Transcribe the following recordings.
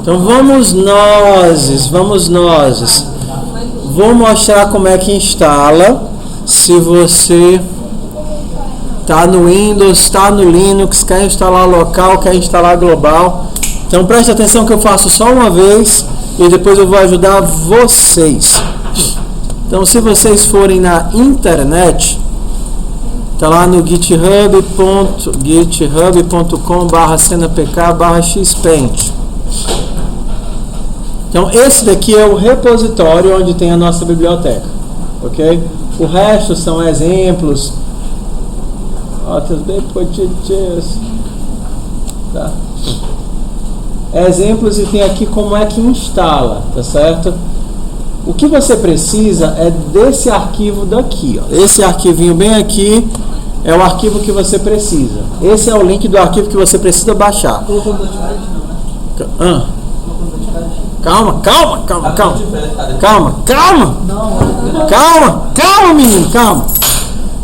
Então vamos nós. Vou mostrar como é que instala. Se você está no Windows, está no Linux, quer instalar local, quer instalar global. Então preste atenção que eu faço só uma vez e depois eu vou ajudar vocês. Então se vocês forem na internet, está lá no github.com/cenapk/xpaint. Então esse daqui é o repositório onde tem a nossa biblioteca, ok? O resto são exemplos. Tá. Exemplos e tem aqui como é que instala, tá certo? O que você precisa é desse arquivo daqui, ó. Esse arquivinho bem aqui é o arquivo que você precisa. Esse é o link do arquivo que você precisa baixar. Calma, menino, calma.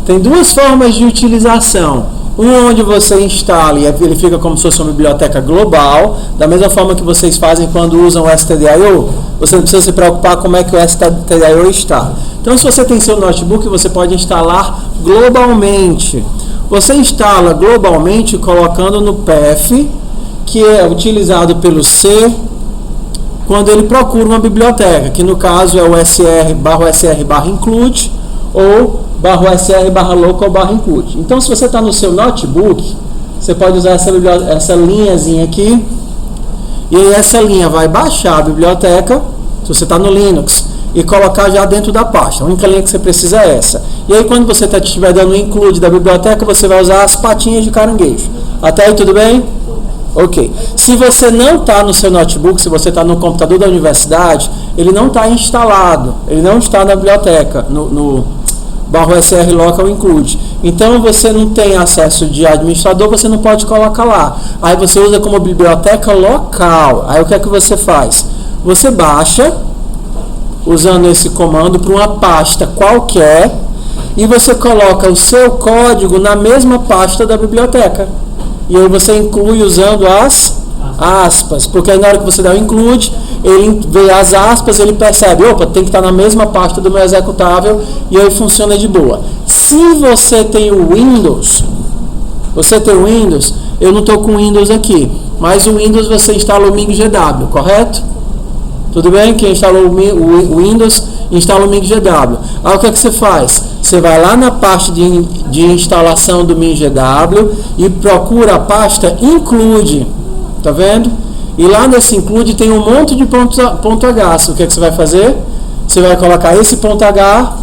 Tem duas formas de utilização. Um onde você instala e ele fica como se fosse uma biblioteca global, da mesma forma que vocês fazem quando usam o stdio. Você não precisa se preocupar como é que o stdio está. Então, se você tem seu notebook, você pode instalar globalmente. Você instala globalmente colocando no path, que é utilizado pelo C quando ele procura uma biblioteca, que no caso é o sr/include ou /sr/local/include. Então, se você está no seu notebook, você pode usar essa linhazinha aqui, e aí essa linha vai baixar a biblioteca, se você está no Linux, e colocar já dentro da pasta. A única linha que você precisa é essa. E aí, quando você estiver dando o include da biblioteca, você vai usar as patinhas de caranguejo. Até aí, tudo bem? Ok. Se você não está no seu notebook, se você está no computador da universidade, ele não está instalado, ele não está na biblioteca, no /sr local include. Então você não tem acesso de administrador, você não pode colocar lá. Aí você usa como biblioteca local. Aí o que é que você faz? Você baixa, usando esse comando, para uma pasta qualquer, e você coloca o seu código na mesma pasta da biblioteca. E aí você inclui usando as aspas, porque aí na hora que você dá o include, ele vê as aspas, ele percebe, opa, tem que estar na mesma pasta do meu executável, e aí funciona de boa. Se você tem o Windows, eu não estou com o Windows aqui, mas o Windows você instala o MinGW, correto? Tudo bem? Quem instalou o Windows, instala o MinGW. Aí o que é que você faz? Você vai lá na pasta de instalação do MinGW e procura a pasta include, tá vendo? E lá nesse include tem um monte de ponto H. O que é que você vai fazer? Você vai colocar esse ponto H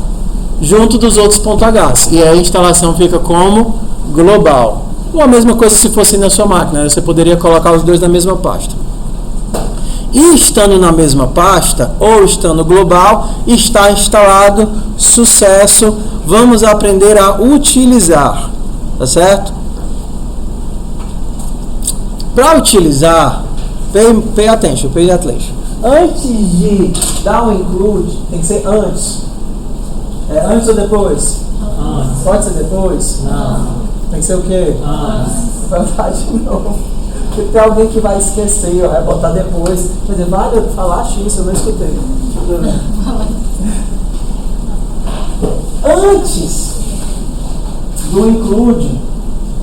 junto dos outros ponto H. E aí a instalação fica como global. Ou a mesma coisa se fosse na sua máquina, você poderia colocar os dois na mesma pasta. E estando na mesma pasta, ou estando global, está instalado, sucesso, vamos aprender a utilizar, tá certo? Para utilizar, pay attention. Antes de dar um include, tem que ser antes. É antes ou depois? Antes. Pode ser depois? Não. Tem que ser o quê? Antes. Vai botar de novo. Porque tem alguém que vai esquecer, vai botar depois. Quer dizer, vale falar X, eu não escutei. Antes do include,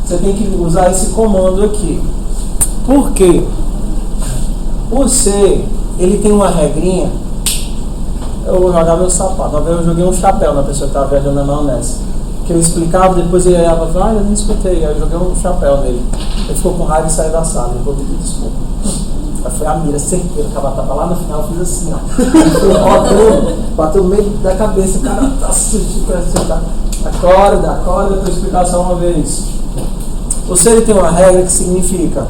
você tem que usar esse comando aqui. Por quê? O C, ele tem uma regrinha. Eu vou jogar meu sapato. Uma vez eu joguei um chapéu na pessoa que estava viajando na maionese. Que eu explicava, depois ele olhava e falava, eu nem escutei. Aí eu joguei um chapéu nele. Ele ficou com raiva e saiu da sala. Eu vou pedir desculpa. Aí foi a mira, certeira, que a batata lá no final eu fiz assim, ó. Bateu no meio da cabeça, o cara tá sujo. Acorda para eu explicar só uma vez. O C, ele tem uma regra que significa: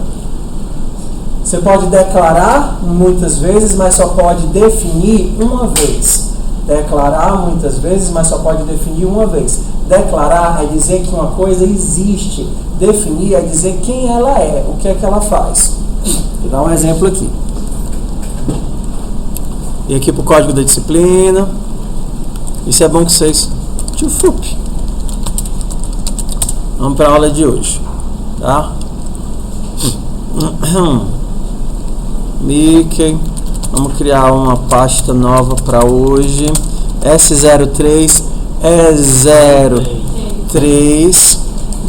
você pode declarar muitas vezes, mas só pode definir uma vez. Declarar muitas vezes, mas só pode definir uma vez. Declarar é dizer que uma coisa existe. Definir é dizer quem ela é, o que é que ela faz. Vou dar um exemplo aqui. E aqui para o código da disciplina. Isso é bom que vocês... Vamos para a aula de hoje. Tá? Mickey. Vamos criar uma pasta nova para hoje. S03 E03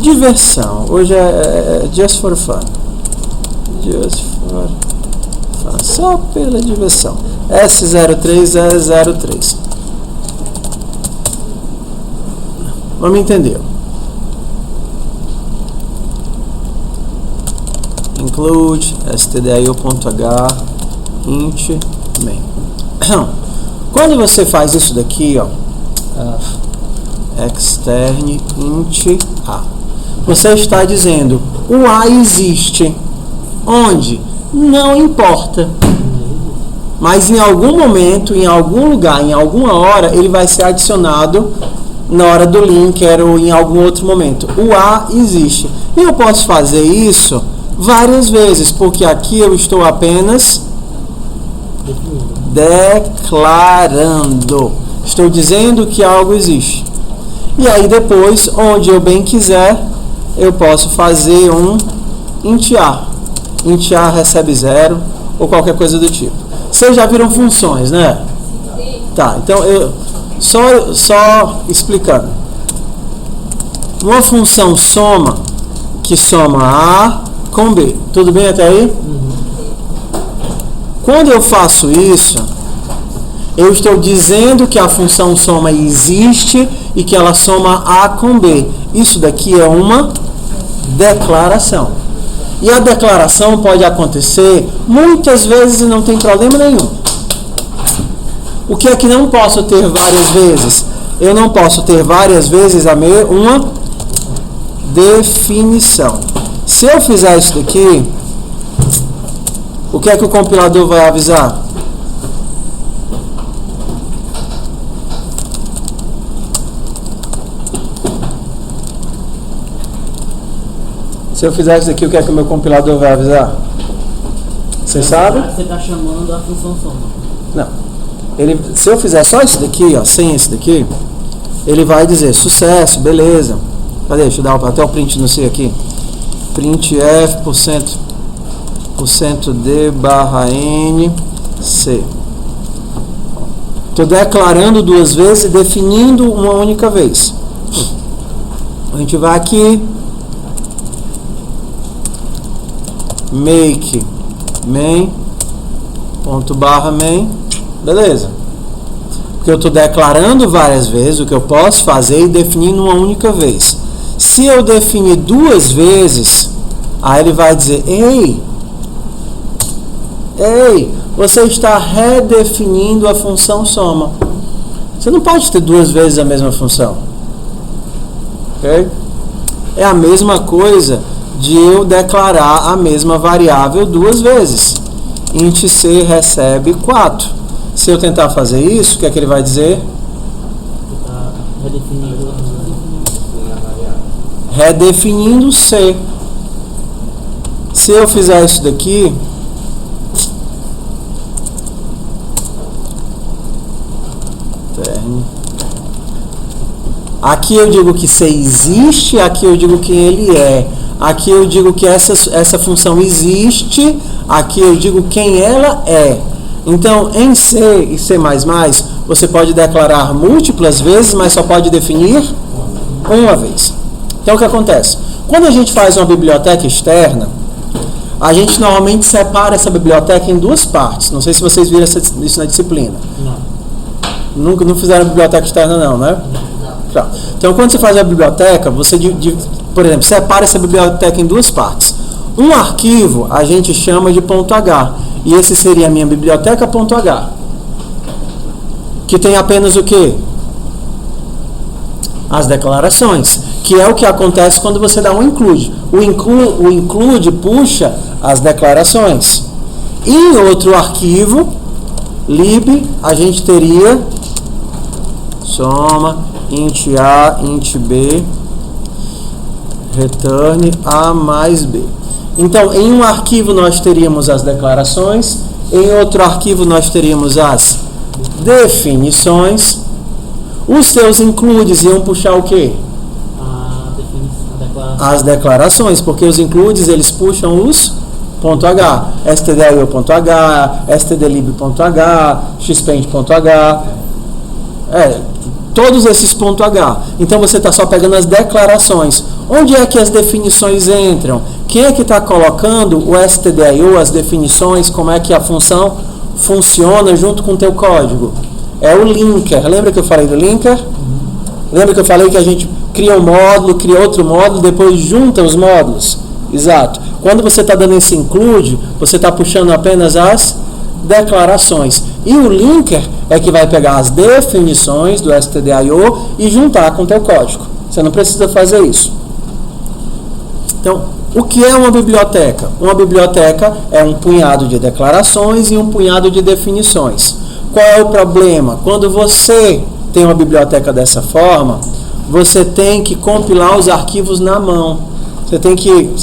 diversão. Hoje é just for fun. Just for fun. Só pela diversão. S03 E03. Vamos entender. Include stdio.h int main. Quando você faz isso daqui, ó, extern int a, você está dizendo o a existe onde? Não importa, mas em algum momento, em algum lugar, em alguma hora, ele vai ser adicionado na hora do linker ou em algum outro momento. O a existe. E eu posso fazer isso várias vezes, porque aqui eu estou apenas declarando. Estou dizendo que algo existe. E aí depois, onde eu bem quiser, eu posso fazer um int a. Int a recebe 0 ou qualquer coisa do tipo. Vocês já viram funções, né? Tá, então eu só explicando. Uma função soma que soma A com B. Tudo bem até aí? Quando eu faço isso, eu estou dizendo que a função soma existe e que ela soma A com B. Isso daqui é uma declaração. E a declaração pode acontecer muitas vezes e não tem problema nenhum. O que é que não posso ter várias vezes? Eu não posso ter várias vezes uma definição. Se eu fizer isso daqui, o que é que o compilador vai avisar? Se eu fizer isso daqui, o que é que o meu compilador vai avisar? Você sabe? Você está chamando a função soma. Não. Se eu fizer só isso daqui, ó, sem esse daqui, ele vai dizer sucesso, beleza. Cadê? Deixa eu dar até o print no C aqui. Printf %d barra n c. Estou declarando duas vezes e definindo uma única vez. A gente vai aqui. Make main ponto barra main, beleza, porque eu estou declarando várias vezes o que eu posso fazer e definindo uma única vez. Se eu definir duas vezes, aí ele vai dizer ei, você está redefinindo a função soma. Você não pode ter duas vezes a mesma função, ok? É a mesma coisa de eu declarar a mesma variável duas vezes. Int c recebe 4. Se eu tentar fazer isso, o que é que ele vai dizer? Redefinindo c. Se eu fizer isso daqui, aqui eu digo que c existe, aqui eu digo que ele é. Aqui eu digo que essa função existe, aqui eu digo quem ela é. Então, em C e C++, você pode declarar múltiplas vezes, mas só pode definir uma vez. Então, o que acontece? Quando a gente faz uma biblioteca externa, a gente normalmente separa essa biblioteca em duas partes. Não sei se vocês viram isso na disciplina. Não fizeram biblioteca externa não, né? Não. Então, quando você faz a biblioteca, você, por exemplo, separa essa biblioteca em duas partes. Um arquivo a gente chama de .h, e esse seria a minha biblioteca.h, que tem apenas o quê? As declarações, que é o que acontece quando você dá um include. O include puxa as declarações. E em outro arquivo, lib, a gente teria soma int a, int b, return a mais b. Então, em um arquivo nós teríamos as declarações, em outro arquivo nós teríamos as definições. Os teus includes iam puxar o quê? A declaração. As declarações, porque os includes eles puxam os .h, stdio.h, stdlib.h, xpaint.h, todos esses .h. Então você está só pegando as declarações. Onde é que as definições entram? Quem é que está colocando o stdio, as definições, como é que a função funciona junto com o teu código? É o linker. Lembra que eu falei do linker? Lembra que eu falei que a gente cria um módulo, cria outro módulo, depois junta os módulos? Exato. Quando você está dando esse include, você está puxando apenas as declarações. E o linker é que vai pegar as definições do stdio e juntar com o teu código. Você não precisa fazer isso. Então, o que é uma biblioteca? Uma biblioteca é um punhado de declarações e um punhado de definições. Qual é o problema? Quando você tem uma biblioteca dessa forma, você tem que compilar os arquivos na mão. Você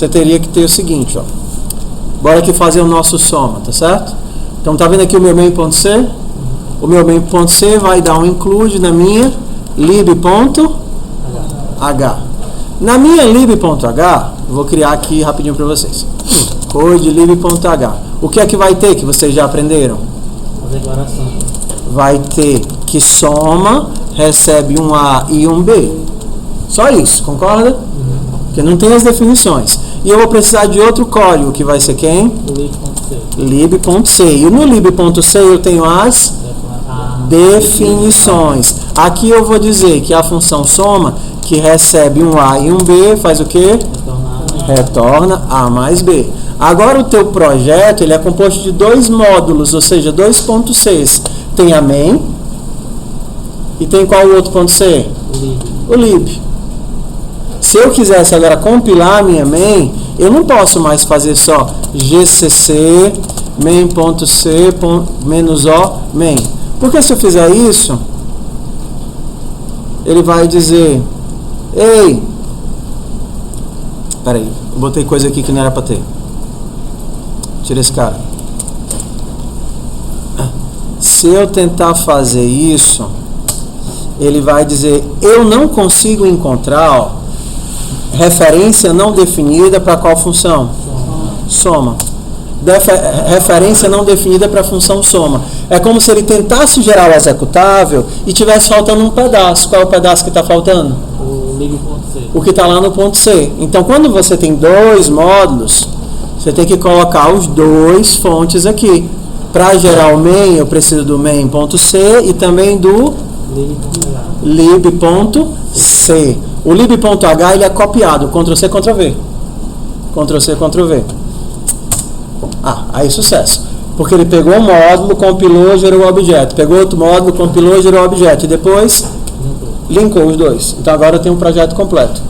teria que ter o seguinte, ó. Bora aqui fazer o nosso soma, tá certo? Então tá vendo aqui o meu main.c? O meu main.c vai dar um include na minha lib.h. Na minha lib.h, vou criar aqui rapidinho para vocês. Code lib.h. O que é que vai ter que vocês já aprenderam? A declaração. Vai ter que soma, recebe um A e um B. Só isso, concorda? Porque não tem as definições. E eu vou precisar de outro código, que vai ser quem? lib.c. E no lib.c eu tenho as definições. Aqui eu vou dizer que a função soma, que recebe um A e um B, faz o quê? Retorna A mais B. Agora o teu projeto ele é composto de dois módulos, ou seja, dois pontos C. Tem a main e tem qual o outro ponto C? O lib. Se eu quisesse agora compilar a minha main, eu não posso mais fazer só gcc main.c -o main. Porque se eu fizer isso, ele vai dizer, ei, peraí, eu botei coisa aqui que não era para ter. Tira esse cara. Se eu tentar fazer isso, ele vai dizer, eu não consigo encontrar, ó, referência não definida para qual função? Soma. Referência não definida para a função soma. É como se ele tentasse gerar o executável e tivesse faltando um pedaço. Qual é o pedaço que está faltando? O lib.c. O que está lá no ponto C. Então, quando você tem dois módulos, você tem que colocar os dois fontes aqui. Para gerar o main, eu preciso do main.c e também do lib.c. O lib.h ele é copiado, Ctrl+C, Ctrl+V. Ctrl+C, Ctrl+V. Aí sucesso. Porque ele pegou um módulo, compilou, gerou o objeto. Pegou outro módulo, compilou, gerou o objeto. E depois linkou os dois. Então agora eu tenho um projeto completo.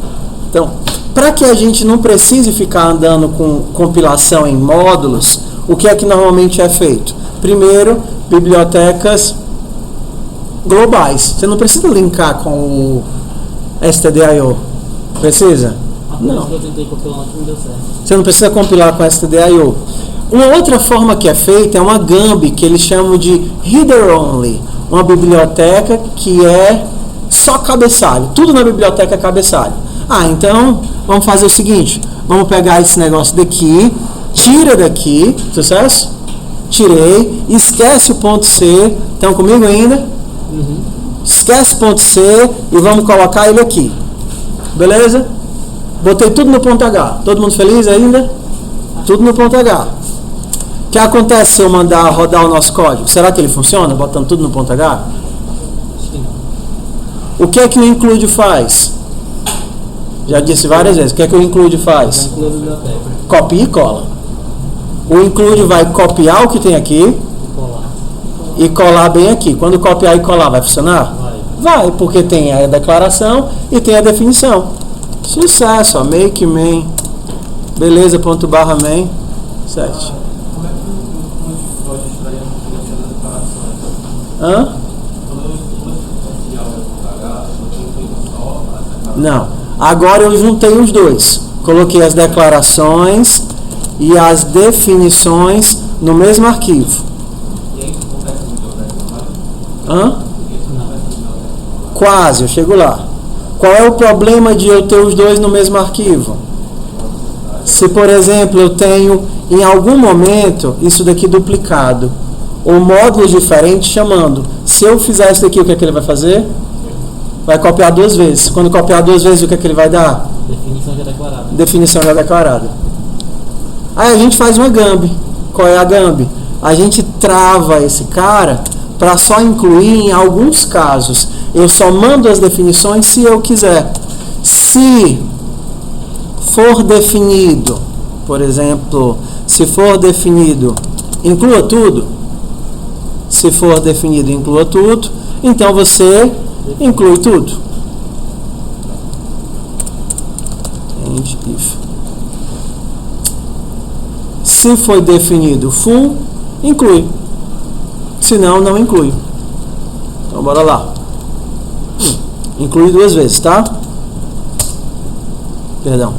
Então, para que a gente não precise ficar andando com compilação em módulos, o que é que normalmente é feito? Primeiro, bibliotecas globais. Você não precisa linkar com o stdio. Precisa? Não. Eu tentei compilar, não deu certo. Você não precisa compilar com stdio. Uma outra forma que é feita é uma GAMB, que eles chamam de Header Only. Uma biblioteca que é só cabeçalho. Tudo na biblioteca é cabeçalho. Então, vamos fazer o seguinte. Vamos pegar esse negócio daqui, tira daqui, sucesso? Tirei, esquece o ponto C. Estão comigo ainda? Esquece o ponto C e vamos colocar ele aqui. Beleza? Botei tudo no ponto H. Todo mundo feliz ainda? Tudo no ponto H. O que acontece se eu mandar rodar o nosso código? Será que ele funciona botando tudo no ponto H? O que é que o include faz? Já disse várias vezes. O que é que o include faz? Copia e cola. O include vai copiar o que tem aqui e colar bem aqui. Quando copiar e colar, vai funcionar? Vai, porque tem a declaração e tem a definição. Sucesso, ó, make main. Beleza, ponto barra main. 7. Como é que a gente pode extrair a informação das declarações? Não. Agora eu juntei os dois. Coloquei as declarações e as definições no mesmo arquivo. E aí isso acontece no Quase, eu chego lá. Qual é o problema de eu ter os dois no mesmo arquivo? Se, por exemplo, eu tenho em algum momento isso daqui duplicado, ou módulos diferentes chamando. Se eu fizer isso daqui, o que é que ele vai fazer? Vai copiar 2 vezes. Quando copiar 2 vezes, o que é que ele vai dar? Definição já declarada. Definição já declarada. Aí a gente faz uma GAMB. Qual é a GAMB? A gente trava esse cara para só incluir em alguns casos. Eu só mando as definições se eu quiser. Se for definido, por exemplo, se for definido, inclua tudo. Se for definido, inclua tudo. Então você inclui tudo. And if. Se foi definido full, inclui. Se não, não inclui. Então bora lá. Inclui 2 vezes, tá? Perdão.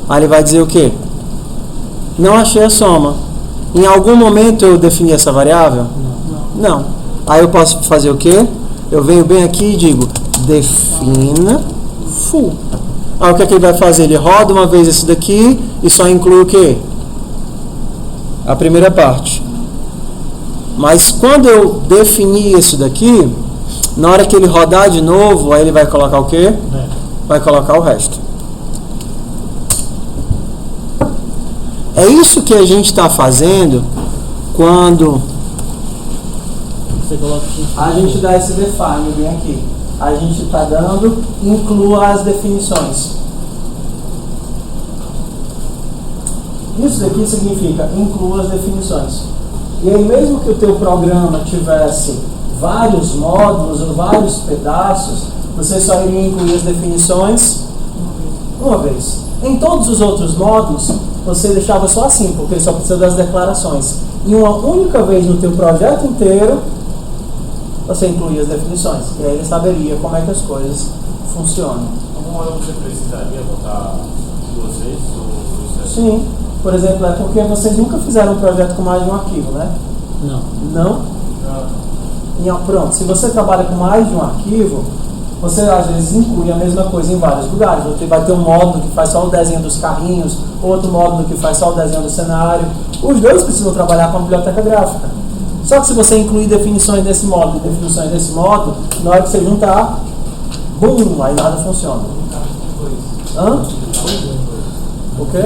Aí ele vai dizer o quê? Não achei a soma. Em algum momento eu defini essa variável? Não. Aí eu posso fazer o quê? Eu venho bem aqui e digo defina full. Aí o que é que ele vai fazer? Ele roda uma vez esse daqui e só inclui o quê? A primeira parte. Mas quando eu definir isso daqui, na hora que ele rodar de novo, aí ele vai colocar o quê? Vai colocar o resto. É isso que a gente está fazendo quando Você coloca a gente dá esse define bem aqui. A gente está dando, inclua as definições. Isso daqui significa inclua as definições. E aí mesmo que o teu programa tivesse vários módulos ou vários pedaços, você só iria incluir as definições uma vez. Em todos os outros módulos, você deixava só assim, porque ele só precisa das declarações. E uma única vez no teu projeto inteiro, você incluía as definições. E aí ele saberia como é que as coisas funcionam. Alguma hora você precisaria botar 2 vezes ou 2 vezes? Sim. Por exemplo, é porque vocês nunca fizeram um projeto com mais de um arquivo, né? Não. Não? Pronto, se você trabalha com mais de um arquivo, você às vezes inclui a mesma coisa em vários lugares. Você vai ter um módulo que faz só o desenho dos carrinhos, outro módulo que faz só o desenho do cenário. Os dois precisam trabalhar com a biblioteca gráfica. Só que se você incluir definições desse módulo e definições desse módulo, na hora que você juntar, bum, aí nada funciona. Hã? O quê?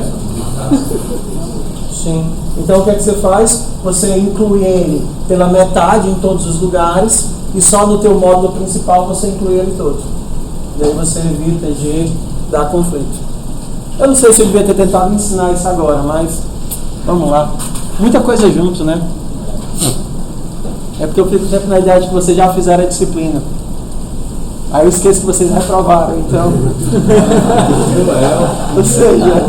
Sim. Então o que é que você faz? Você inclui ele pela metade em todos os lugares e só no teu módulo principal você inclui ele todo. E aí você evita de dar conflito. Eu não sei se eu devia ter tentado ensinar isso agora, mas vamos lá. Muita coisa junto, né? É porque eu fico sempre na ideia de que vocês já fizeram a disciplina. Aí eu esqueço que vocês reprovaram, então. Ou seja,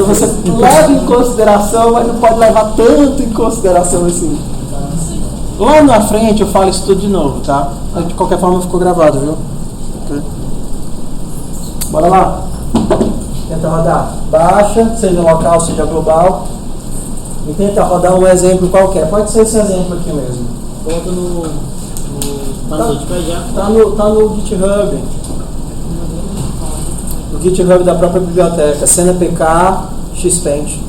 você leva em consideração, mas não pode levar tanto em consideração assim. Lá na frente eu falo isso tudo de novo, tá? De qualquer forma ficou gravado, viu? Okay. Bora lá. Tenta rodar. Baixa, seja local, seja global. E tenta rodar um exemplo qualquer. Pode ser esse exemplo aqui mesmo. Bota no Tá no GitHub. O GitHub da própria biblioteca. CNPK, Xpaint.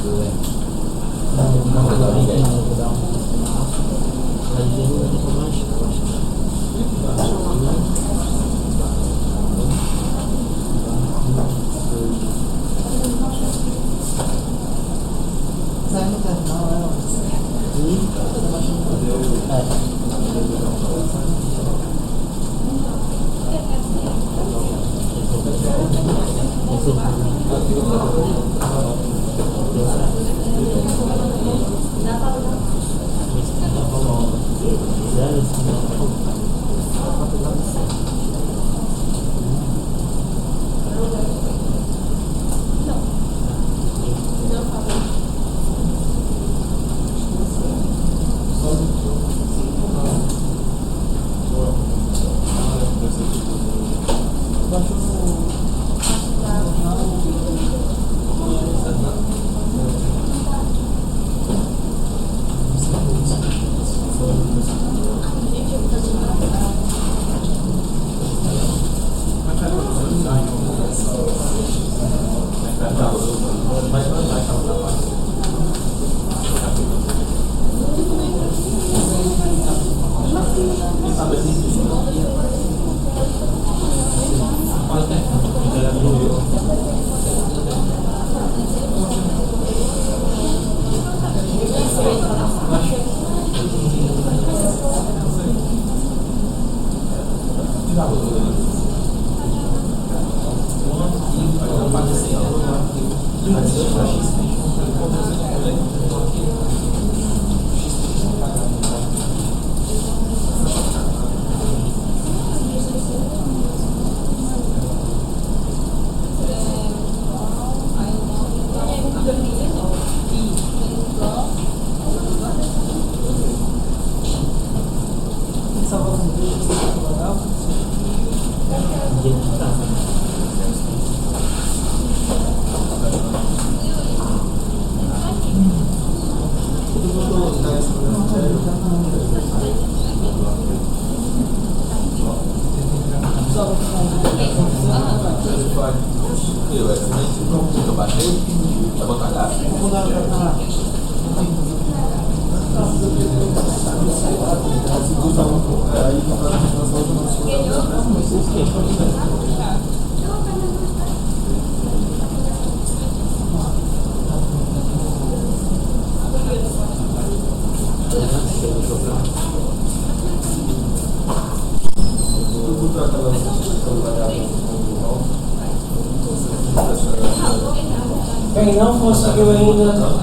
Não, vou dar um passo. Aí depois mais costas. Vai mudar, não, Quem não conseguiu ainda, na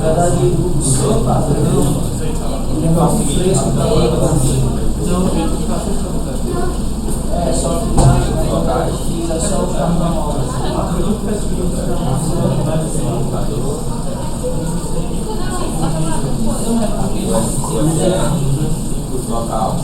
verdade, o seu padrão, ele é muito fresco para é só ficar é só ficar normal. Local.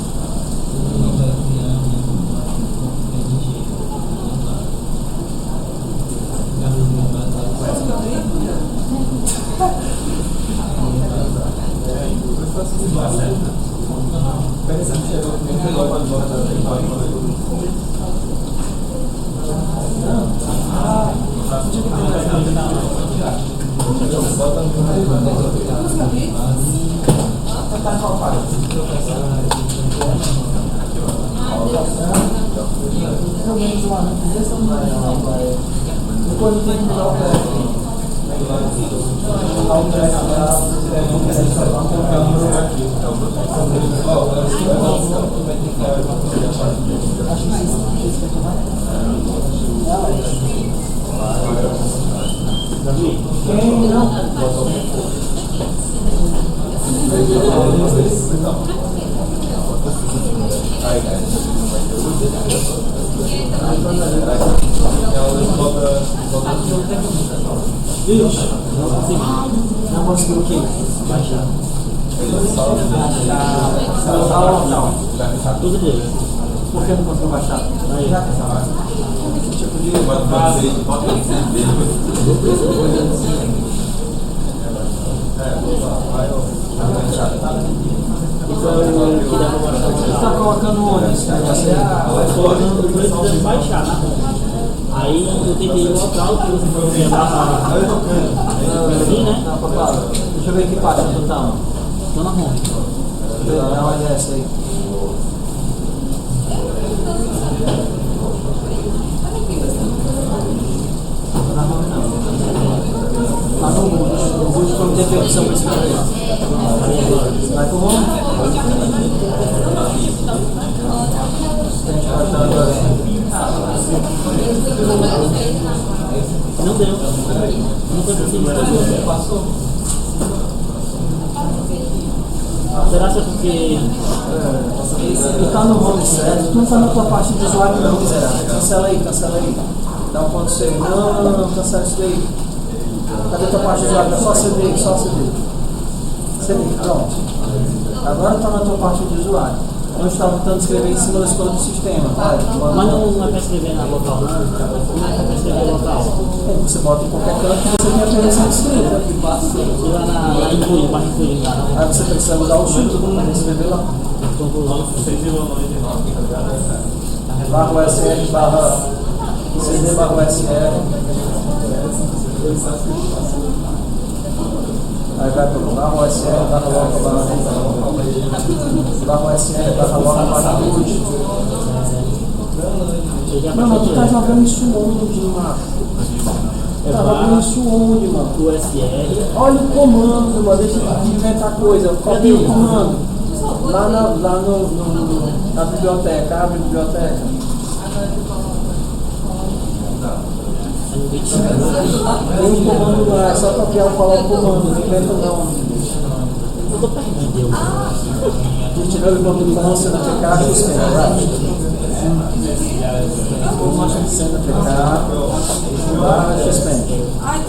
Não conseguiu o quê? Baixar. Não. Tudo bem. Por que não conseguiu baixar? Aí. Você tá colocando onde esse negócio aí? Colocando no preço de baixar, né? Aí eu tentei o local que você falou que ia dar assim, né? Deixa eu ver que página tu tá. Tô na home. Olha essa aí. Na home não. Lá no Boot como tem opção pra esse cara aí. Vai pro home? Não deu. Não foi possível. Passou. Será que é porque... Tu tá no home certo? Tu não tá na tua parte de usuário não, miserável. Cancela aí. Dá um ponto C. Não, cancela isso daí. Cadê a tua parte de usuário? Tá só CD. CD, pronto. Agora tá na tua parte de usuário. Onde estava tentando escrever em cima da escolha do sistema. Vai, Mas não é para escrever na local, não? Não é para escrever local. Você bota em qualquer canto que você tem a permissão de escrita. E lá em Cuiabá, para incluir lá. Aí você precisa usar o Shift para escrever lá. Então vou usar o Barra USR, barra CD, barra USR. Aí vai para o barra USR, barra local, barra USR, barra local, barra root. Não, mas tu tá jogando isso onde, macho? Tá jogando isso onde, mano? o USR. Olha o comando, mano. Deixa de inventar coisa. Copia o comando. Lá na biblioteca. Abre a biblioteca. Tem um comando lá. É só copiar e falar o comando. Não inventa não. Eu tô perdido. Se tiver o comando lá, você não ficar, você como acha que sendo ficar, suspende. Aí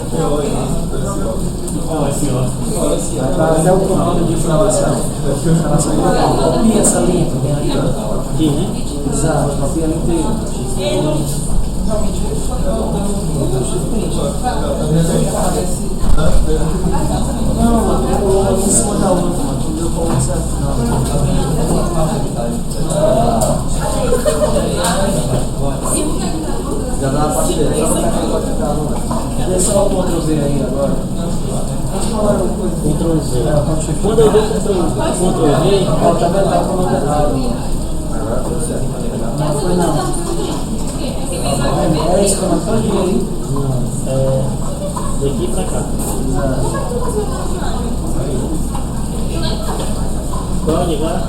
tá até o comando de instalação. Copia essa linha que tem ali. Aqui, né? Exato, copia ela inteira. Não, mano, tu colou aqui em cima da outra, mano. Tu deu como certo, já dá uma parte dele, só botar aquele pode ficar no. Dê só o Ctrl Z aí agora. Ctrl Z. Quando eu dou Ctrl V, Ó, tá vendo? Tá o comando errado. Não foi não. É esse comando todinho aí. não, é daqui pra cá. Pode agora?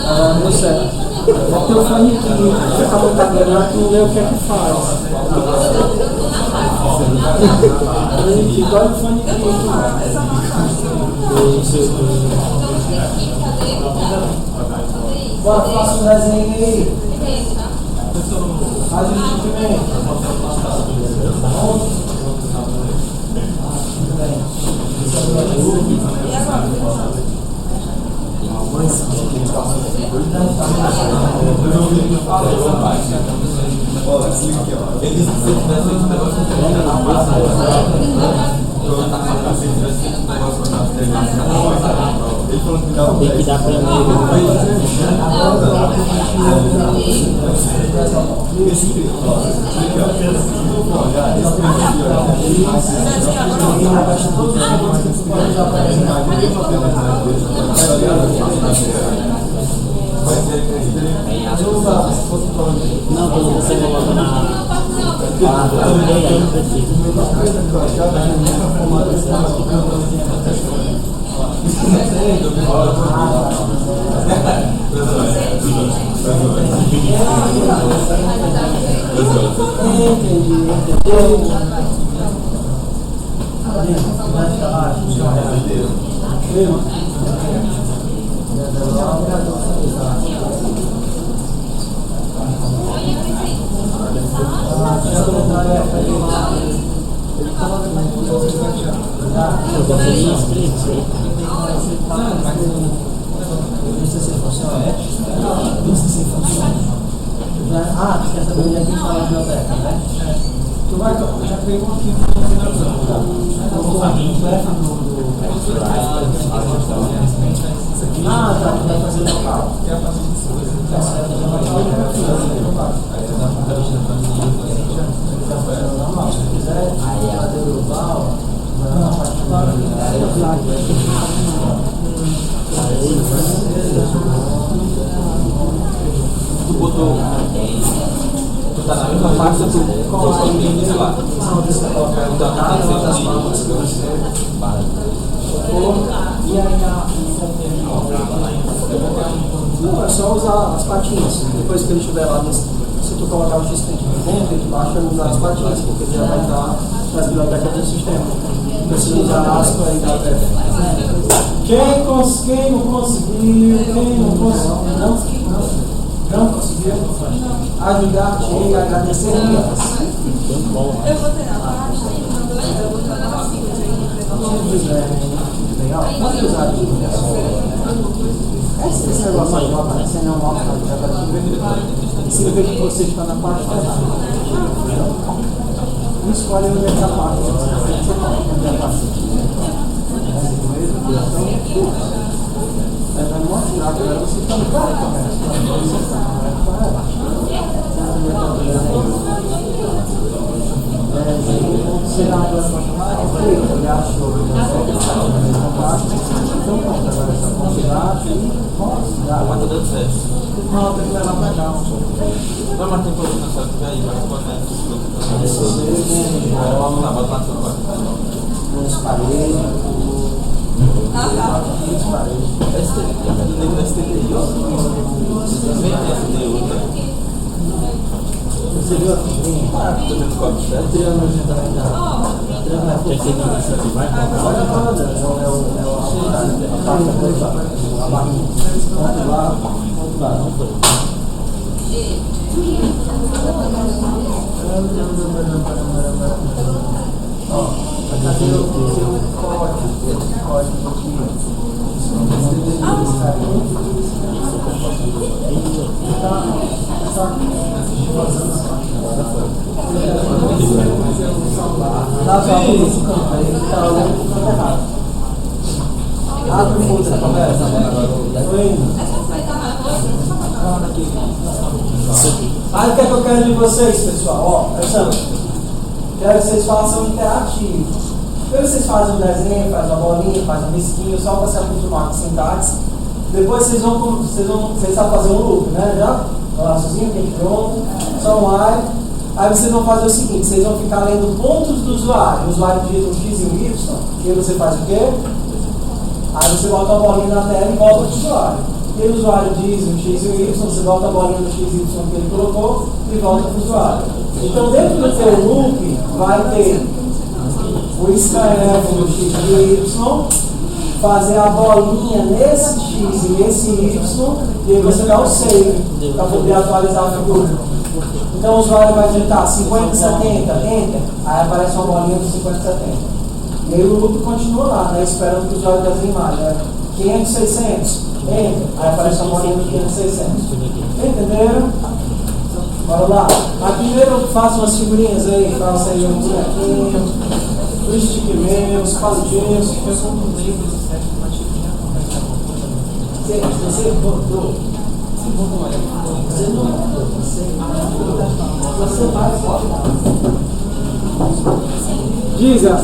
Ah, deu certo. É teu fone aqui, você tá no tabela lá, tu não lê o que é que faz. Igual o fone aqui. Bora, faça um desenho aí. Faz o sentimento. Tem que dar primeiro. Não, quando você coloca na aí não precisa. Eu gosto de inscritos. Ah, quer saber? Ele é quem está na biblioteca, né? Tu vai, já pegou aqui Ah, tá, tu vai fazer local. Aí ela deu global, tu botou. Tu tá na mesma pasta, tu coloca o link, sei lá. E aí não, é só usar as patinhas. Depois que ele estiver lá, se tu colocar o XP dentro, ele baixa e usar as patinhas, porque ele já vai estar nas bibliotecas do sistema. Não precisa usar a aspa e dar até. Quem não conseguiu, não conseguiu ajudar e agradecer a Deus. Eu vou ter a parte, eu vou ter na vacina. Legal, pode usar aqui. Esse negócio aí não aparece, não significa que você está na parte errada. Não escolhe onde é que a parte. Vai mostrar que agora você está no carro correto. Será que ele achou que então pronto, agora é só considerar e Mas tá dando certo. não, tem que levar pra cá. Não, mas tem problema na sua aí, vai botar vamos lá, bota lá no celular. Nos paredes. STDI, ó. Vem STDI, né? Você viu a figurinha? Tô vendo qual é certo. Triângulo de triângulo é que vai olha toda, é a parte da coisa, a barrinha. Ponto lá, não foi. Ó, cadê o código aqui? Dá só por esse campo aí, ele tá olhando pro canto errado. Abre o fundo dessa conversa. Aí o que é que eu quero de vocês, pessoal? Ó, presta quero que vocês façam interativo. Primeiro vocês fazem um desenho, fazem uma bolinha, fazem um risquinho, só para se acostumar com sintaxe. Depois vocês sabem fazer um loop, né? Já? Lá sozinho, tem pronto, só um while. Aí vocês vão fazer o seguinte, vocês vão ficar lendo pontos do usuário. O usuário digita um X e um Y, e aí você faz o quê? Aí você bota a bolinha na tela e volta para o usuário. E o usuário diz um X e um Y, você bota a bolinha no X e Y que ele colocou e volta para o usuário. Então dentro do teu loop vai ter o scanf do X e Y, fazer a bolinha nesse X e nesse Y, e aí você dá o save para poder atualizar a figura. Então o usuário vai digitar 5070, enter, aí aparece uma bolinha do 5070. E aí o loop continua lá, né, esperando que o usuário desenhe a imagem. 500, 600, enter, aí aparece uma bolinha do 500, 600. Entenderam? Bora lá. Aqui primeiro faço umas figurinhas aí, faço aí um bonequinho, os stickmans, os palitinhos. Você botou. Você não botou. Você vai fora. Diga.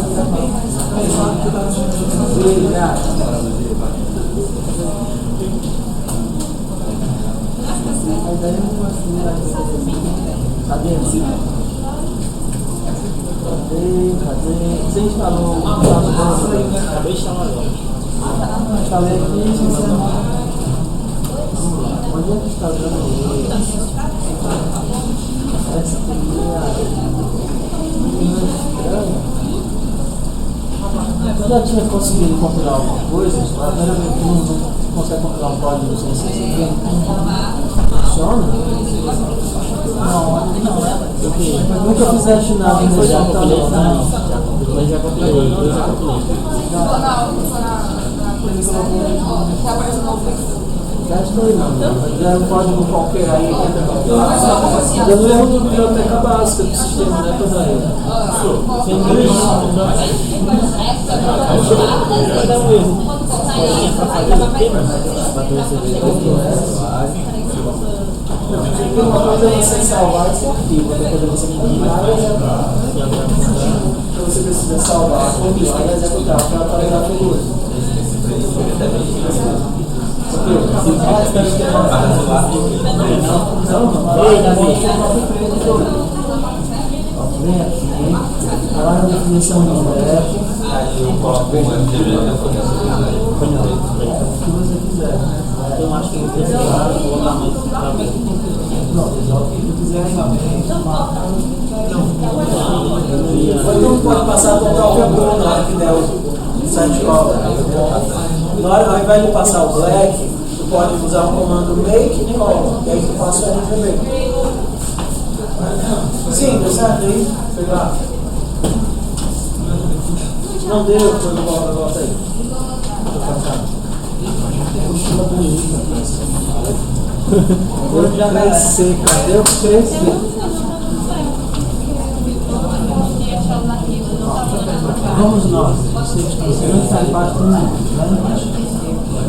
Cadê? Você instalou o Acabei de instalar agora. instalei aqui, onde é que está dando essa quando eu tinha conseguido compilar alguma coisa, a primeira vez que não consegue compilar um código sem ser funciona? Não, nunca fizeste nada no Já compilei, não. Já compilei. Tá aparecendo o Testa aí, mano. Já é um código qualquer aí. Dando erro no biblioteca básica do sistema, né, Todaí? Sem dúvida. Vai dar um erro. Pra fazer o tema, pra perceber uma coisa é você salvar esse arquivo, outra coisa é você compilar e executar. Então você precisa salvar, compilar e executar para atualizar a figura. Lá na definição do objeto, o que você quiser. Eu acho que eu vou colocar mais pra ver. Não pode passar por qualquer cor na hora que der o site call. Na hora, ao invés de passar o black, tu pode usar o comando make call, e aí tu passa o RGB. Sim, deu certo aí? Foi lá. Não deu, foi no volta aí. Eu já cresci, cara. Eu cresci. Vamos nós. Não está embaixo do nada.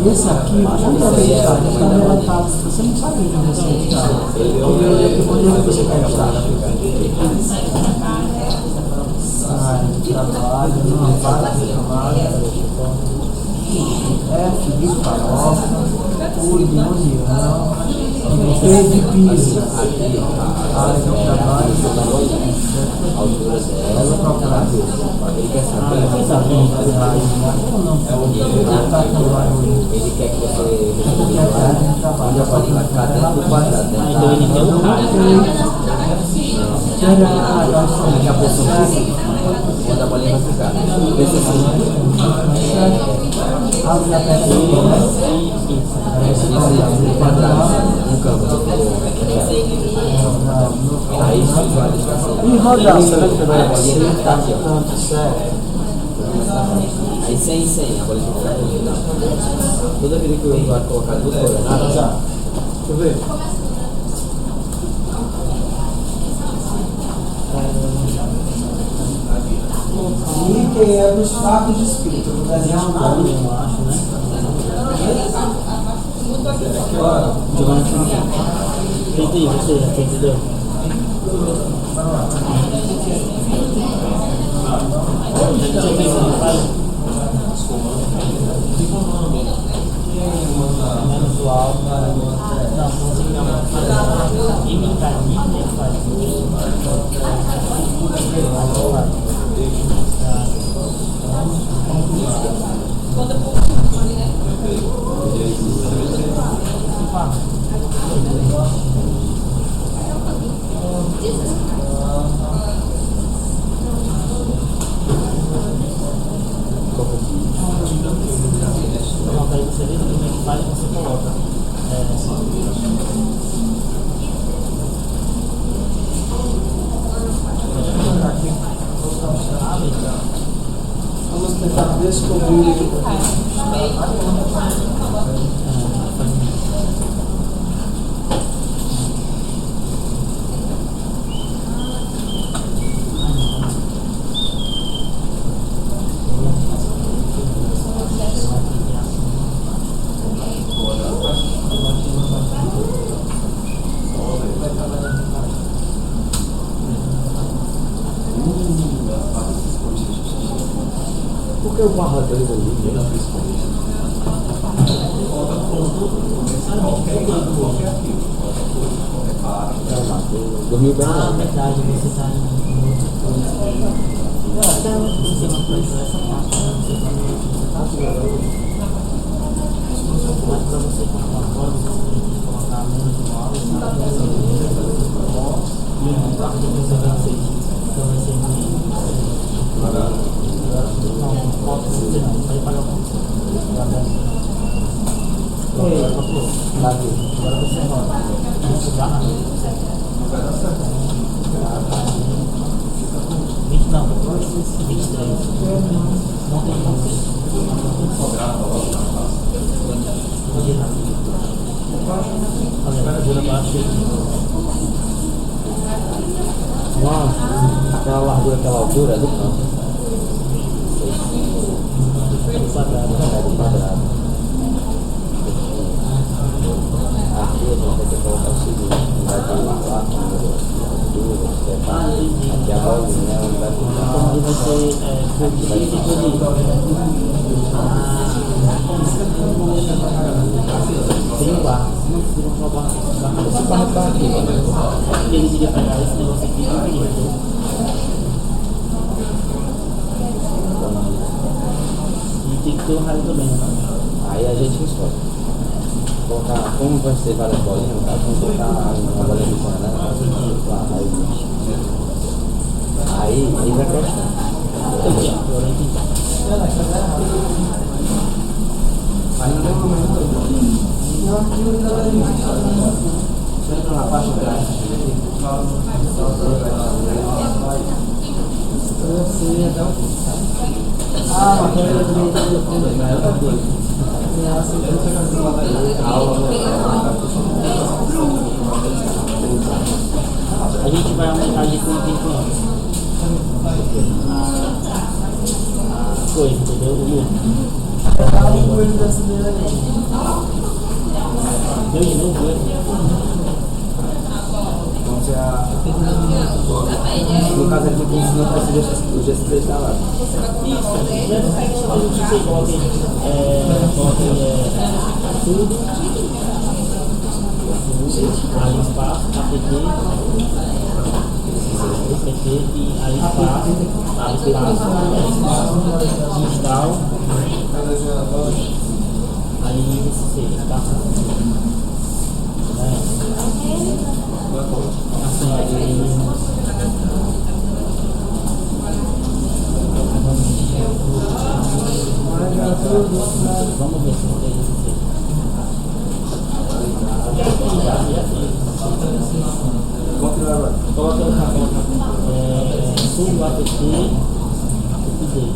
E esse aqui, quando você está relatado, você não sabe onde você está. Onde você quer estar. Sai de trabalho, não para de trabalho. F de farofa, U de união, P de piso, A de trabalho, altura dela, procurar ele quer saber ou não, ele quer que você trabalhe pode marcar dentro do quadrado, então ele tem um daqui a pouco quando a bolinha vai ficar. Pensa assim. Abre a peça do quadrado, um campo. Aí isso vai deixar. E rodar, você vai pegar a bolinha que está aqui, ó. Aí sem, a bolinha vai ficar. Toda vez que eu vou colocar duas coordenadas, deixa eu ver. E quem é dos fatos de espírito, no desenho nada, eu acho, né? Entendi, você entendeu? Menos o alto, não, consigo imitar isso, faz aí você vê como é que faz e você coloca. Vamos tentar descobrir. Por que o barra da evolução? Dormiu bem, na verdade, você está até uma coisa essa parte, mas para você colocar uma coisa, você tem que colocar menos de uma hora, e um quarto de você vai ser, então vai ser não pode ser não, vai pagar o conto. Agora você roda. Vamos já na mesa. 20 não, 23. Não tem conceito. Não tem conceito. achei que Aquela largura, aquela altura é do campo. é do quadrado. É do quadrado. Aqui a gente vai ter que colocar o seguinte: vai ter lá com altura, aqui a bolinha, onde vai ficar. Então aí vai ser corrida e corrida. Tem um barco. Não precisa comprar o barco. Esse barco tá aqui, mano. Ele queria pegar esse negócio aqui e não queria. E tem que ter o raio também, né? Aí a gente escolhe. Colocar, como vai ser várias bolinhas, no caso, vamos colocar uma bolinha de fora, né? Lá, aí vai questão. Aqui, ó. Agora eu entendi. Aí não tem problema. Entra na parte de trás. Ah, mas eu também outra coisa. A gente vai aumentar de quanto tempo a coisa, entendeu? O lucro. Deu de novo, No caso aqui, que ensinou para o G3 da lá. isso, a gente coloca tudo, aí espaço, APT, e aí espaço, digital, aí esse 6, tá? Assim, vamos ver se não tem esse 6. Coloca o cartão, tudo APT, update.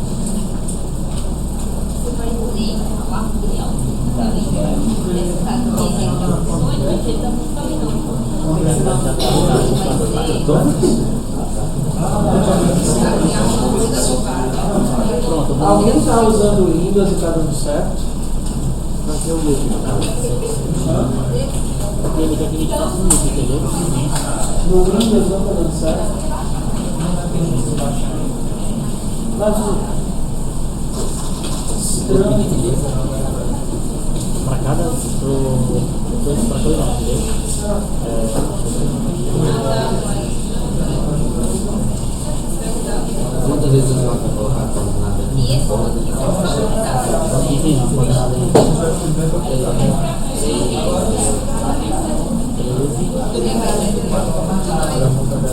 Pronto, Alguém está usando o Windows e está dando certo? Vai ser o mesmo. ele quer que a gente faça um loop, entendeu? No Windows não está dando certo. Mas Pra cada. Pra coisa não, entendeu? Quantas vezes você vai colocar a coordenada aqui? Aqui tem uma coordenada aí.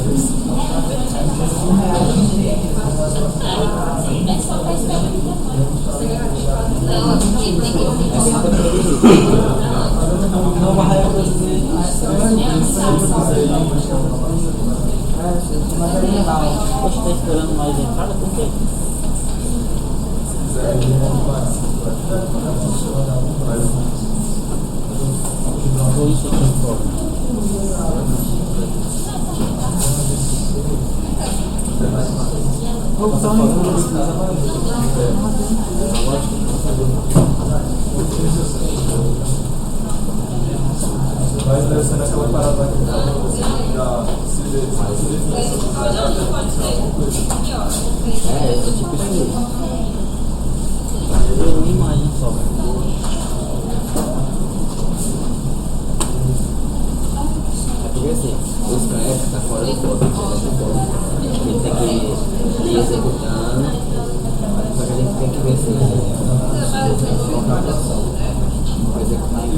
13. Poxa, tá esperando mais entrada? Por quê? Vou isso aqui fora. Vou botar Vai descer naquela parada aqui da É tipo isso aí. Uma imagem só. É porque assim, o Scratch está fora do código, ele tem que ir executando, só que a gente tem que ver se ele colocar a pressão. Vai executar em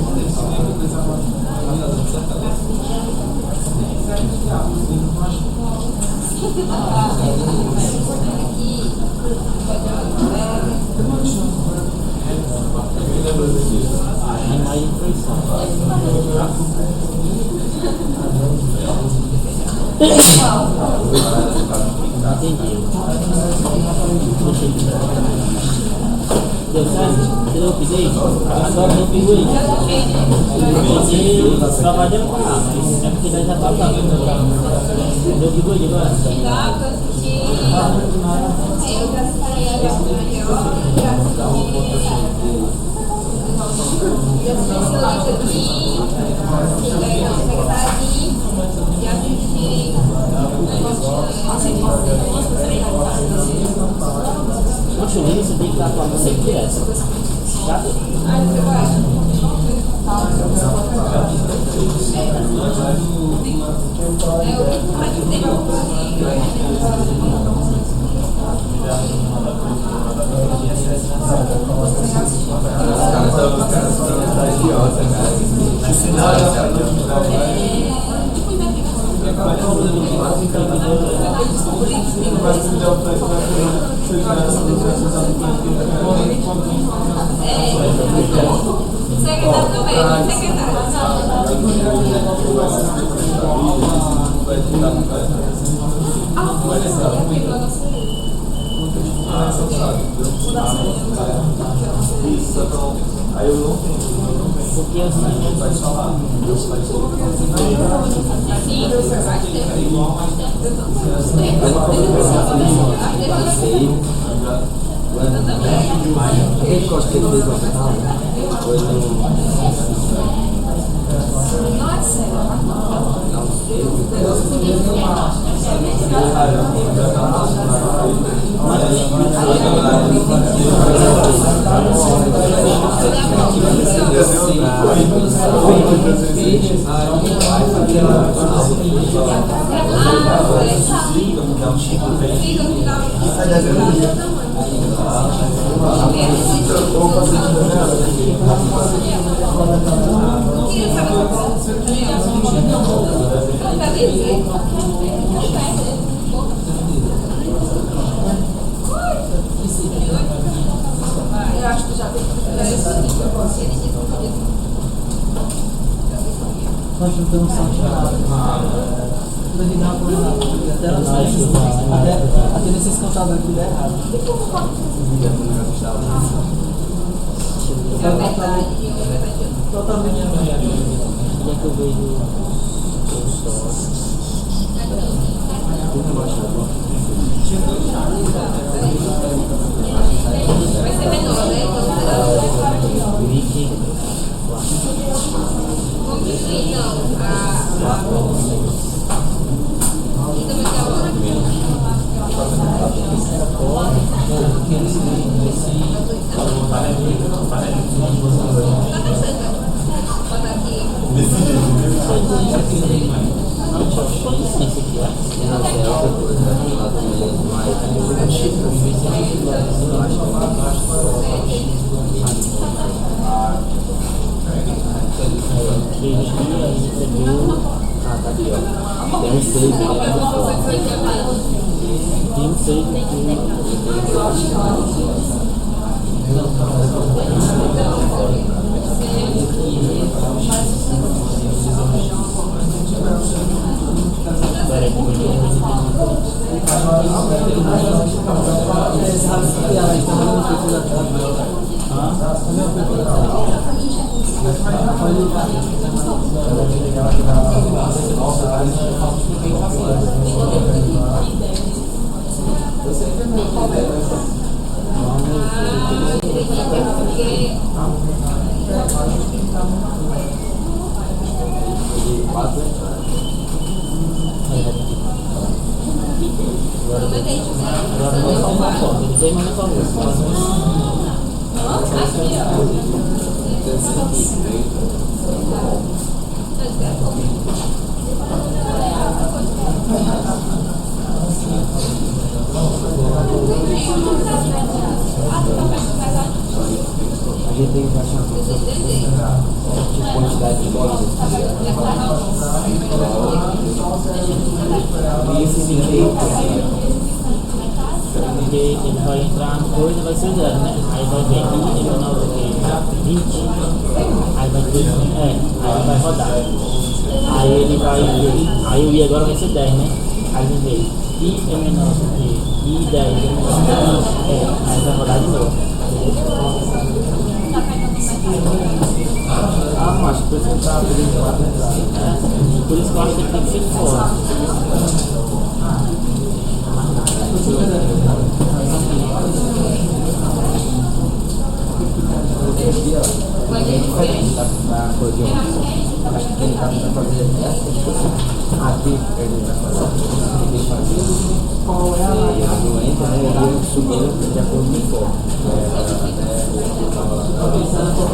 A imagem foi só. Entendi. Deixa eu ver. Deu certo? Você deu update? Agora eu fiz isso. Porque só vai demorar, mas é porque nós já tá usando. Deu upgrade agora? O chuveiro você tem que estar atuando sempre direto. Já deu. Aí eu não tenho. Porque eu Aquele corte que ele fez no final foi eu acho que já tem Nós juntamos só até nesses contadores aqui dá errado. Totalmente errado. onde é que eu vejo o sócio? vai ser menor, né? Wiki. Vamos dizer, então, e também tem a outra Tem um save, tem um save. Agora não é só uma foto, ele tem mais a gente tem que achar uma quantidade de bolas. E esse vídeo porque ele vai entrar no coisa, vai ser 0, né? Aí vai vir aqui, ele não vai 20, aí vai ter, aí vai rodar. Aí ele vai ver, aí o I agora vai ser 10, né? Aí ele vê, I é menor do que I, 10 é menor do que I, aí vai rodar de novo. Ah, mas por isso que eu tava pedindo lá. Por isso que eu acho que tem que ser fora. Acho que ele tá tentando fazer aqui, ele vai fazer, ele fazia, e a doença, né, ele subiu de acordo com o corpo.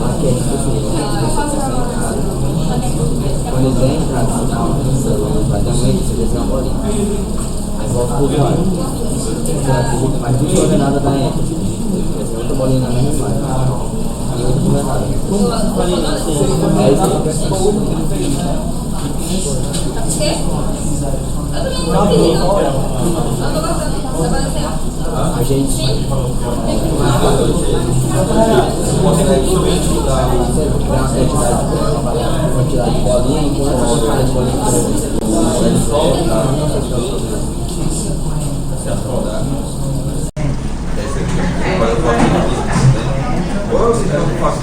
Aqui é tipo assim, quando ele entra, vai ter um meio de descer uma bolinha. Aí volta pro usuário. Mais 2 coordenadas da entra. Essa é outra bolinha na mesma imagem. E outra coordenada. É isso que eu penso. A gente consegue criar uma quantidade de bolinha enquanto a quantidade de bolinha ou eu faço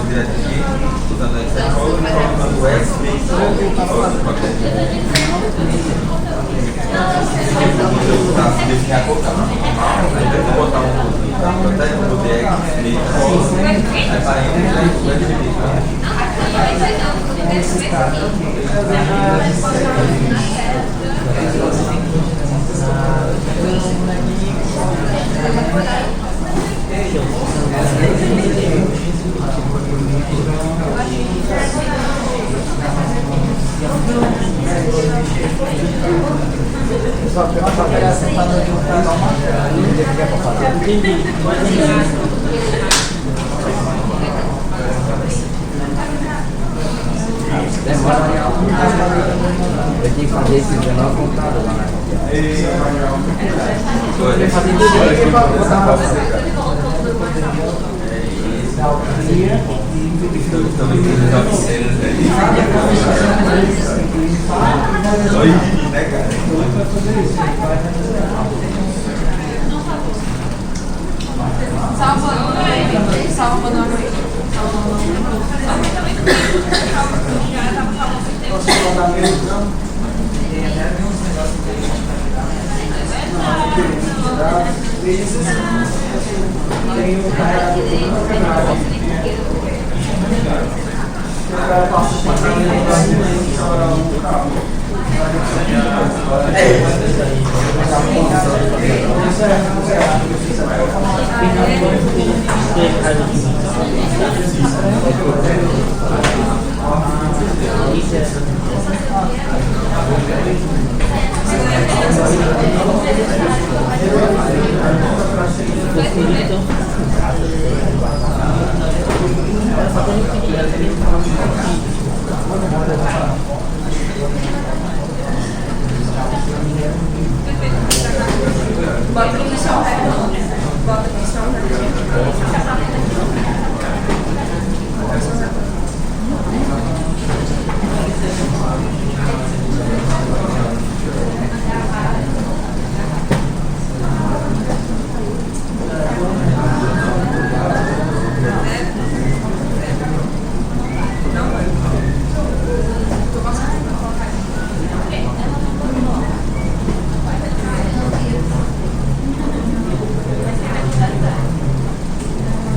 direto aqui, usando essa escola, ou colocando o S, deixar colocar normal, aí eu vou botar um até que eu botei aqui, aí vai Só que uma papelha sentada aqui no canal, eu tinha que fazer esse 19 computador lá na Bota aqui no chão, bota aqui no chão.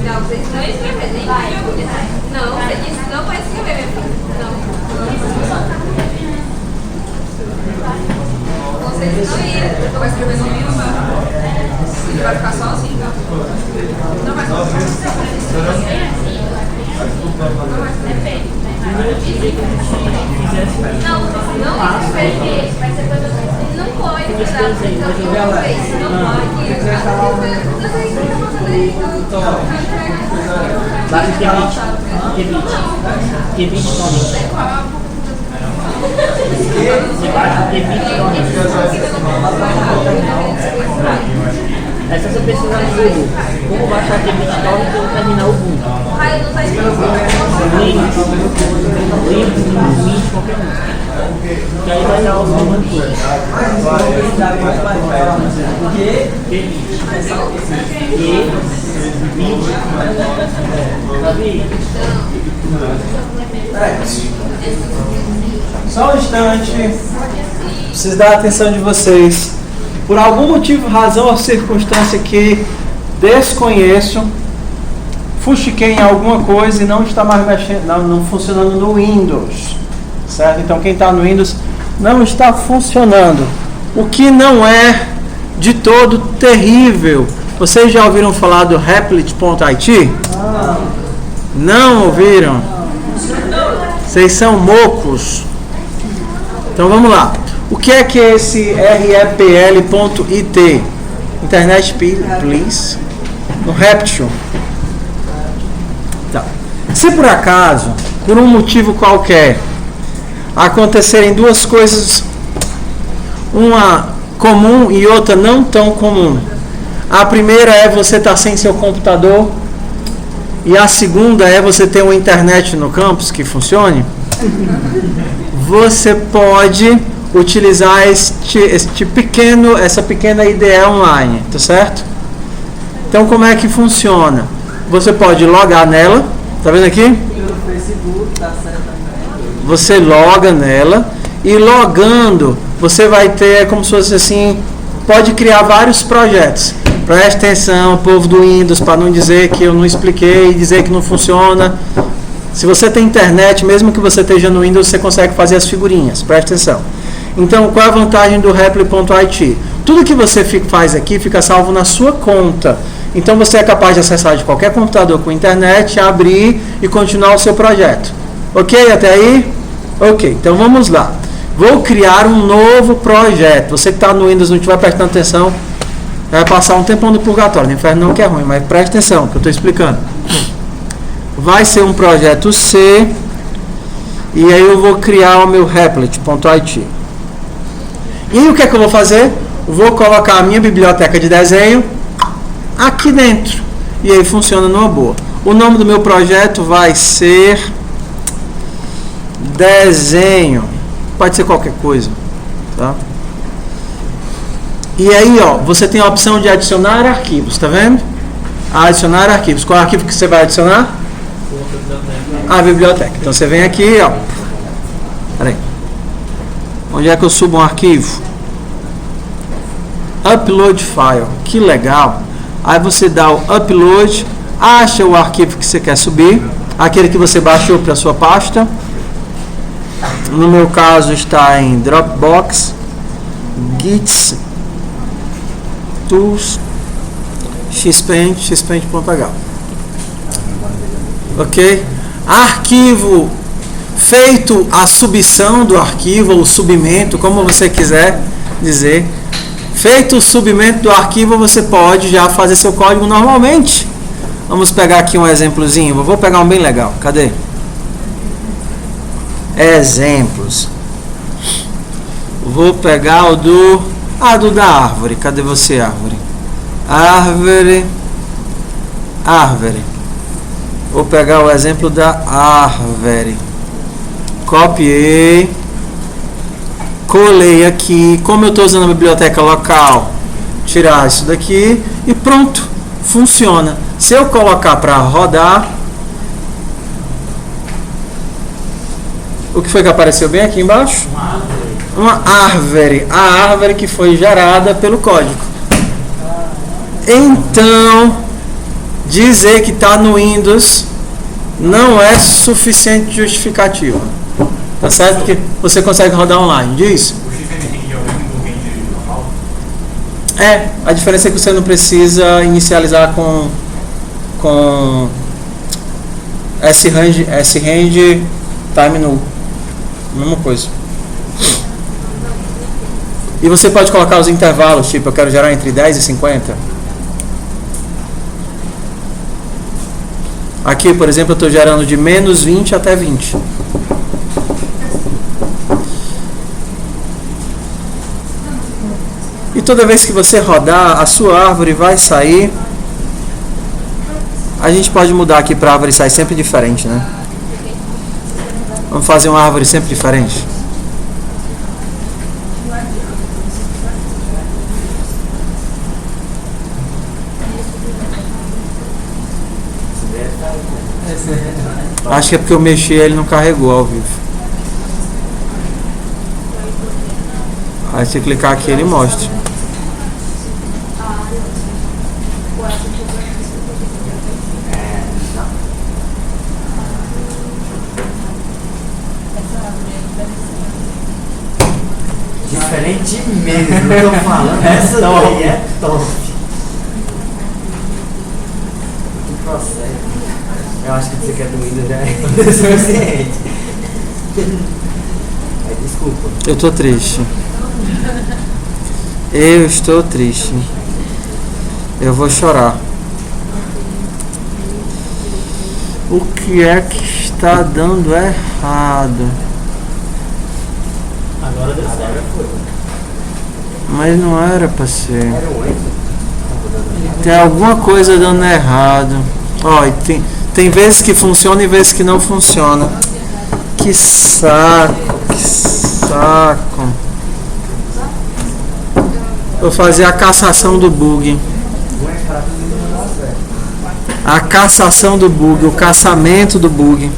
Não, você disse não escrever, nem vai. Não, você disse não vai escrever, meu filho. Não. Você disse não ia. Você vai escrever no livro, ele vai ficar sozinho. Não vai ficar sozinho. Não escrever. Vai ser coisa assim. Não pode. Bate Kebit Tonic. Você bate Kebit Tonic. É só você pesquisar no Google como baixar Kebit Tonic ou terminar o Ubuntu. Link, qualquer um. Que aí vai dar os comandos todos. Kebit. Só um instante. Preciso dar a atenção de vocês. Por algum motivo, razão ou circunstância que desconheço, fuxiquei em alguma coisa e não está mais mexendo, não funcionando no Windows. Certo? Então quem está no Windows não está funcionando. O que não é de todo terrível. Vocês já ouviram falar do Replit.it? Não ouviram? Vocês são mocos. Então vamos lá. O que é esse REPL.it? Internet Please. No Reptil. Tá. Se por acaso, por um motivo qualquer, acontecerem duas coisas, uma comum e outra não tão comum. A primeira é você estar sem seu computador e a segunda é você ter uma internet no campus que funcione. Você pode utilizar essa pequena IDE online, tá certo? Então como é que funciona? Você pode logar nela, tá vendo aqui? Você loga nela e logando você vai ter como se fosse assim, pode criar vários projetos. Preste atenção, povo do Windows, para não dizer que eu não expliquei, dizer que não funciona. Se você tem internet, mesmo que você esteja no Windows, você consegue fazer as figurinhas. Preste atenção. Então, qual é a vantagem do Replit.it? Tudo que você faz aqui fica salvo na sua conta. Então, você é capaz de acessar de qualquer computador com internet, abrir e continuar o seu projeto. Ok? Até aí? Ok. Então, vamos lá. Vou criar um novo projeto. Você que está no Windows não estiver prestando atenção, vai passar um tempão no purgatório. No inferno não que é ruim, mas preste atenção, que eu estou explicando. Vai ser um projeto C. E aí eu vou criar o meu Replit.it. E aí o que é que eu vou fazer? Vou colocar a minha biblioteca de desenho aqui dentro. E aí funciona numa boa. O nome do meu projeto vai ser Desenho. Pode ser qualquer coisa. Tá? E aí, ó, você tem a opção de adicionar arquivos, tá vendo? Adicionar arquivos. Qual arquivo que você vai adicionar? A biblioteca. Então você vem aqui, ó. Peraí. Onde é que eu subo um arquivo? Upload file. Que legal. Aí você dá o upload, acha o arquivo que você quer subir, aquele que você baixou para a sua pasta. No meu caso está em Dropbox, Gits, Tools, Xpaint, Xpaint.h. Ok? Arquivo feito a subção do arquivo, ou submento, como você quiser dizer. Feito o submento do arquivo, você pode já fazer seu código normalmente. Vamos pegar aqui um exemplozinho. Vou pegar um bem legal. Cadê? Exemplos. Vou pegar o do da árvore. Cadê você, árvore? Árvore. Vou pegar o exemplo da árvore. Copiei. Colei aqui. Como eu estou usando a biblioteca local, tirar isso daqui e pronto. Funciona. Se eu colocar para rodar, o que foi que apareceu bem aqui embaixo? Uma árvore. A árvore que foi gerada pelo código. Então, dizer que está no Windows não é suficiente justificativa. Tá certo? Porque você consegue rodar online. Diz? O XML é o mesmo do render normal? A diferença é que você não precisa inicializar com sRange time null. Mesma coisa. E você pode colocar os intervalos, tipo, eu quero gerar entre 10 e 50. Aqui, por exemplo, eu estou gerando de menos 20 até 20. E toda vez que você rodar, a sua árvore vai sair. A gente pode mudar aqui para a árvore sair sempre diferente, né? Vamos fazer uma árvore sempre diferente. Acho que é porque eu mexi e ele não carregou ao vivo. Aí se clicar aqui ele mostra. Diferente mesmo, eu tô falando. Essa daí é top. Que processo. Eu acho que você quer do Windows já é suficiente. Desculpa. Eu tô triste. Eu estou triste. Eu vou chorar. O que é que está dando errado? Agora deu certo. Mas não era pra ser. Tem alguma coisa dando errado. Ó, e tem vezes que funciona e vezes que não funciona. Que saco, que saco. Vou fazer a cassação do bug. A cassação do bug, o caçamento do bug.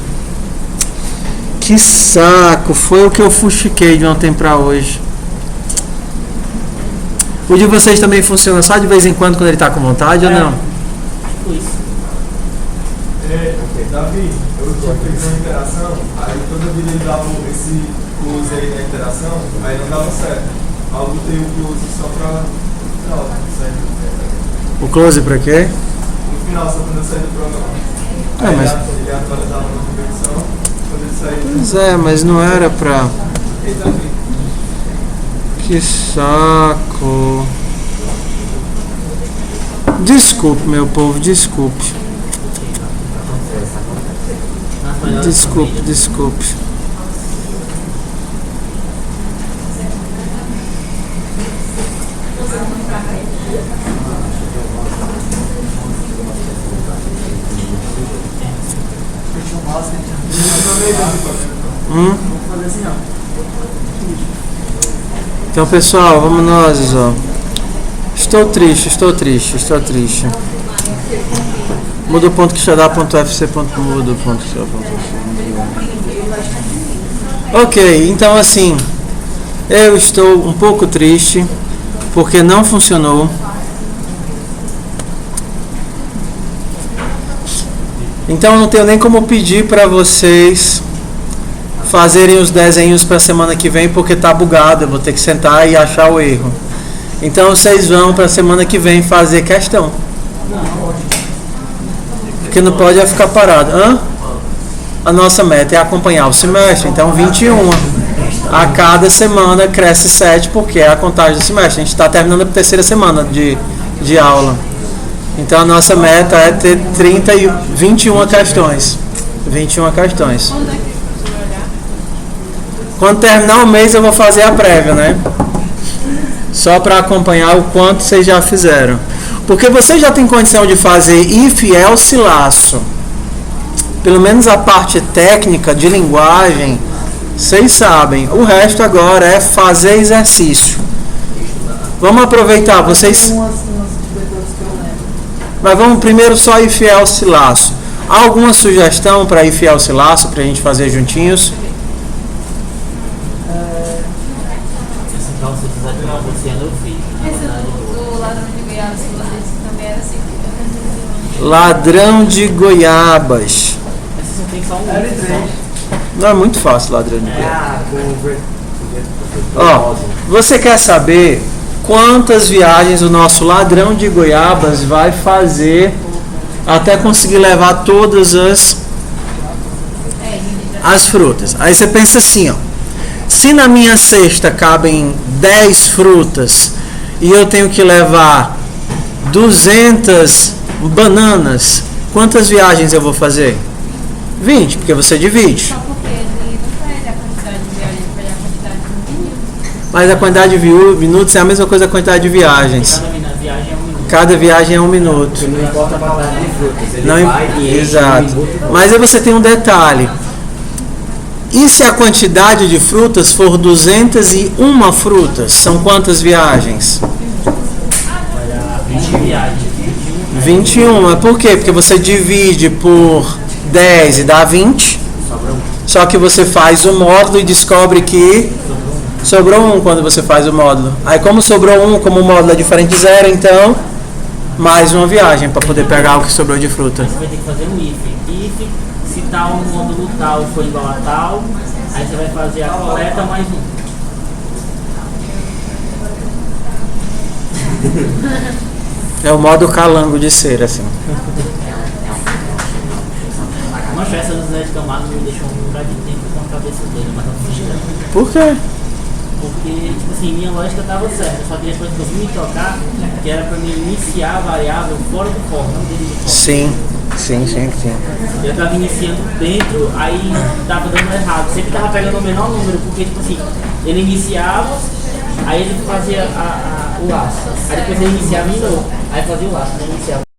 Que saco, foi o que eu fuxiquei de ontem pra hoje. O de vocês também funciona só de vez em quando ele tá com vontade ou não? Tipo isso. Davi, eu tinha feito uma interação, aí toda vida ele dava esse close aí na interação, aí não dava certo. Aí eu botei o close só pra final, certo? O close pra quê? No final, só quando eu saí do programa. Ah, Aí mas... ele atualizava na competição, quando ele saiu... Pois é, mas não era pra... Ei, Davi. Que saco. Desculpe, meu povo, desculpe. Desculpe, desculpe. Então, pessoal, vamos nós, ó. Estou triste, estou triste, estou triste. Muda o ponto que já dá ponto FC, ponto muda o ponto que já dá ponto FC. Ok, então assim, eu estou um pouco triste porque não funcionou. Então não tenho nem como pedir para vocês fazerem os desenhos para a semana que vem porque tá bugado, eu vou ter que sentar e achar o erro. Então vocês vão para a semana que vem fazer questão. Porque não pode é ficar parado. Hã? A nossa meta é acompanhar o semestre, então 21. A cada semana cresce 7 porque é a contagem do semestre. A gente está terminando a terceira semana de aula. Então a nossa meta é ter 21 questões. 21 questões. Quando terminar o mês eu vou fazer a prévia, né? Só para acompanhar o quanto vocês já fizeram. Porque vocês já têm condição de fazer if, else, laço. Pelo menos a parte técnica de linguagem, vocês sabem. O resto agora é fazer exercício. Vamos aproveitar, vocês... Mas vamos primeiro só if, else, laço. Há alguma sugestão para if, else, laço para a gente fazer juntinhos? Então, se quiser tirar você, eu fiz. Esse do ladrão de goiabas que vocês também era assim. Ladrão de goiabas. Esse só tem só um. Não é muito fácil, ladrão de goiabas. Ó, você quer saber quantas viagens o nosso ladrão de goiabas vai fazer até conseguir levar todas as frutas? Aí você pensa assim, ó. Se na minha cesta cabem 10 frutas e eu tenho que levar 200 bananas, quantas viagens eu vou fazer? 20, porque você divide. Só porque ele não pede a quantidade de viagens, pede a quantidade de minutos. Mas a quantidade de minutos é a mesma coisa que a quantidade de viagens. Cada viagem é um minuto. Cada viagem é 1 minuto. Não importa a quantidade de frutas, ele Não, vai e exato. Mas aí você tem um detalhe. E se a quantidade de frutas for 201 frutas? São quantas viagens? 20 viagens. 21. Por quê? Porque você divide por 10 e dá 20. Só que você faz o módulo e descobre que sobrou 1 quando você faz o módulo. Aí como sobrou 1, como o módulo é diferente de 0, então mais uma viagem para poder pegar o que sobrou de fruta. Você vai ter que fazer um if. If, se tal módulo tal for igual a tal, aí você vai fazer a coleta mais 1. É o modo calango de ser, assim. Mancha, essa do Zé de Camargo me deixou um lugar de tempo com a cabeça dele, mas não fiz. Por quê? Porque, tipo assim, minha lógica estava certa, só que depois que eu vim me tocar, que era para mim iniciar a variável fora do for, não dentro do for. Sim. Eu estava iniciando dentro, aí estava dando errado. Sempre estava pegando o menor número, porque, tipo assim, ele iniciava, aí ele fazia o laço. Aí depois ele iniciava de novo, aí fazia o laço, né? Iniciava.